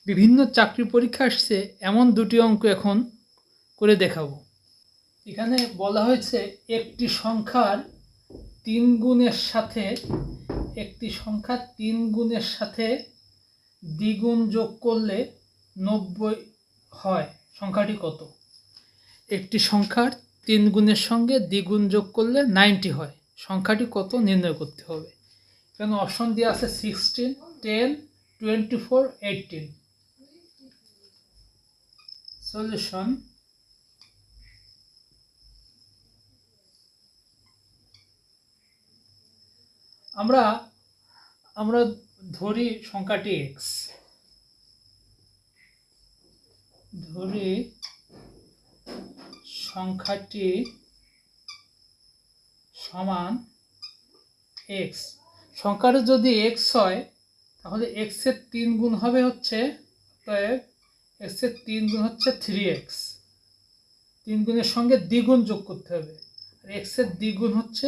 বিভিন্ন চাকরি পরীক্ষা আসছে এমন দুটি অঙ্ক এখন করে দেখাবো। এখানে বলা হয়েছে একটি সংখ্যার 3 গুণের সাথে দ্বিগুণ যোগ করলে 90 হয়, সংখ্যাটি কত? একটি সংখ্যার 3 গুণের সঙ্গে দ্বিগুণ যোগ করলে 90 হয়, সংখ্যাটি কত নির্ণয় করতে হবে। এখানে অপশন দেওয়া আছে 16, 10, 24, 18। সলিউশন: আমরা ধরি সংখ্যাটি x, সমান x। সংখ্যাটা যদি x হয় তাহলে x এর 3 গুণ হবে হচ্ছে, অতএব x এর 3 গুণ হচ্ছে 3x। 3 গুণের সঙ্গে দ্বিগুণ যোগ করতে হবে, আর x এর দ্বিগুণ হচ্ছে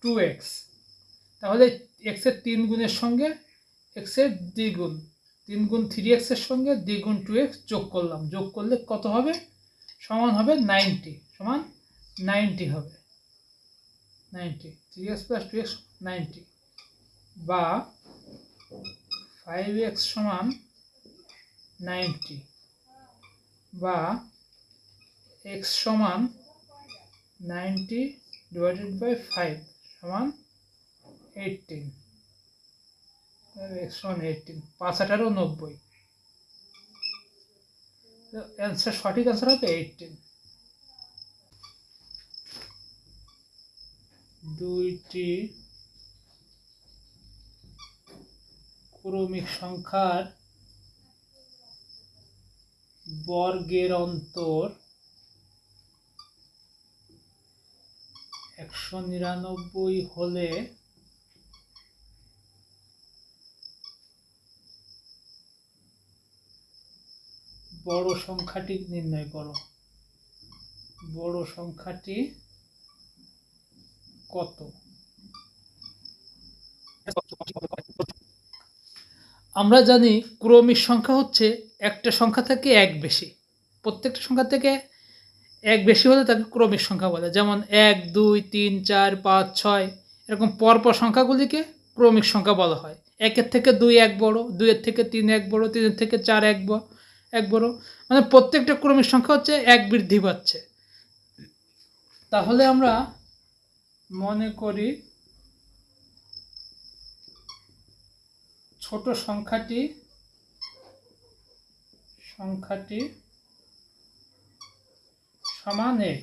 2x। তাহলে x এর 3 গুণের সঙ্গে x এর দ্বিগুণ, 3 গুণ 3x এর সঙ্গে দ্বিগুণ 2x যোগ করলাম, যোগ করলে কত হবে? সমান হবে 90, সমান 90 হবে। 90, 3x প্লাস 2x 90, বা 5x সমান 90, বা x সমান 90 ডিভাইডেড বাই 5 সমান 18। x সমান 18, 5 18 90। অ্যান্সার, সঠিক অ্যান্সার হবে 18। দুইটি ক্রমিক সংখ্যার বর্গের অন্তর 199 হলে বড় সংখ্যাটি নির্ণয় করো। বড় সংখ্যাটি কত? আমরা জানি ক্রমিক সংখ্যা হচ্ছে একটা সংখ্যা থেকে এক বেশি, প্রত্যেকটা সংখ্যা থেকে এক বেশি হলে তাকে ক্রমিক সংখ্যা বলে। যেমন 1 2 3 4 5 6 এরকম পরপর সংখ্যাগুলিকে ক্রমিক সংখ্যা বলা হয়। 1-এর থেকে 2 এক বড়, 2-এর থেকে 3 এক বড়, 3-এর থেকে 4 এক বড়, মানে প্রত্যেকটা ক্রমিক সংখ্যা হচ্ছে এক বৃদ্ধি পাচ্ছে। তাহলে আমরা মনে করি ছোট সংখ্যাটি সমান x।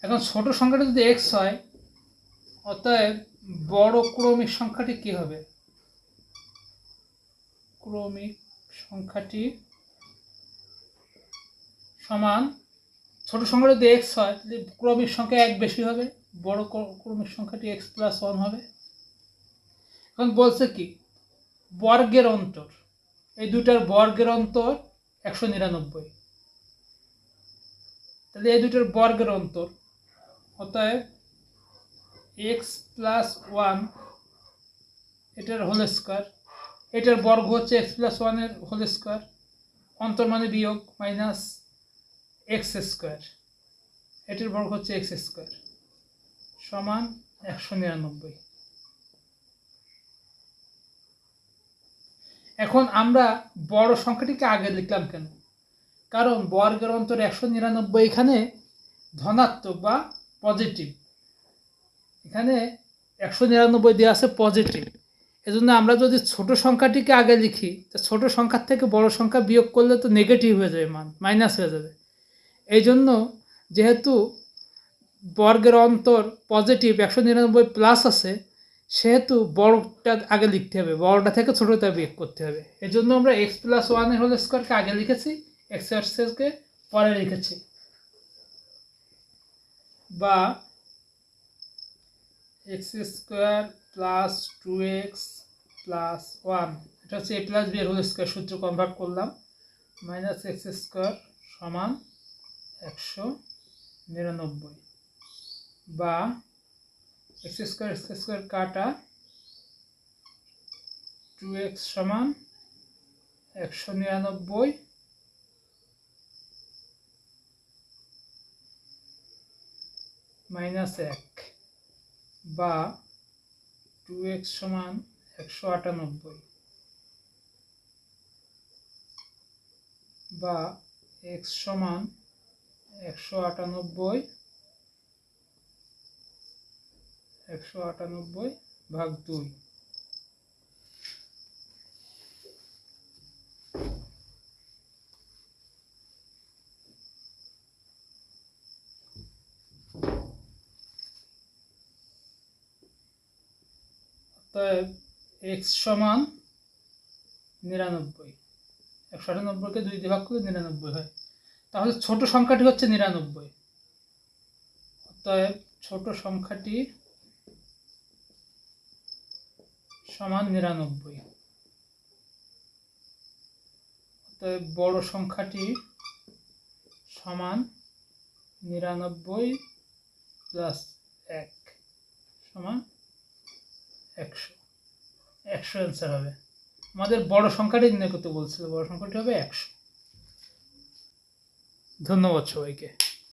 এখন ছোট সংখ্যাটি যদি x হয়, অতএব বড় ক্রমিক সংখ্যাটি কি হবে? ক্রমিক সংখ্যাটি সমান, ছোট সংখ্যা যদি x হয় তাহলে ক্রমিক সংখ্যা এক বেশি হবে, বড় ক্রমিক সংখ্যাটি x প্লাস 1 হবে। এখন বলছে কি বর্গের অন্তর, এই দুটার বর্গের অন্তর 199, তাহলে এই দুটার বর্গের অন্তর, অতএব x প্লাস 1 এটার হোল স্কোয়ার, এটার বর্গ হচ্ছে x প্লাস 1 এর হোল স্কোয়ার, অন্তর মানে বিয়োগ, মাইনাস এক্স স্কোয়ার, এটার বর্গ হচ্ছে এক্স স্কোয়ার, সমান 199। এখন আমরা বড় সংখ্যাটিকে আগে লিখলাম কেন? কারণ বর্গের অন্তর 199 এখানে ধনাত্মক বা পজিটিভ, এখানে 199 দেওয়া আছে পজিটিভ। এজন্য আমরা যদি ছোট সংখ্যাটিকে আগে লিখি, ছোট সংখ্যার থেকে বড় সংখ্যা বিয়োগ করলে তো নেগেটিভ হয়ে যাবে, মান মাইনাস হয়ে যাবে। এই জন্য যেহেতু বর্গের অন্তর পজিটিভ 199 প্লাস আছে, সেহেতু বড়টা আগে লিখতে হবে, বড়টা থেকে ছোটটা বিয়োগ করতে হবে। এই জন্য আমরা এক্স প্লাস 1 এর হোল স্কোয়ারকে আগে লিখেছি, এক্স স্কোয়ারকে পরে লিখেছি। বা x square plus 2x plus 1, এটা হচ্ছে a প্লাস বি এর হোল স্কোয়ার সূত্র কনভার্ট করলাম, মাইনাস এক্স স্কোয়ার সমান 199, বা এক্স স্কোয়ার কাটা 2x সমান 199 মাইনাস 1 বা 2x সমান 198 বা x সমান 198 ভাগ 2। অতএব x সমান 99, 198কে 2 দিয়ে ভাগ করলে 99 হয়। তাহলে ছোট সংখ্যাটি হচ্ছে 99। অতএব ছোট সংখ্যাটি সমান 99। অতএব বড় সংখ্যাটি সমান 99 প্লাস 1 সমান 100। 100 অ্যান্সার হবে। আমাদের বড় সংখ্যাটি নির্ণয় করতে বলছিল, বড় সংখ্যাটি হবে 100। ধন্যবাদ সবাইকে।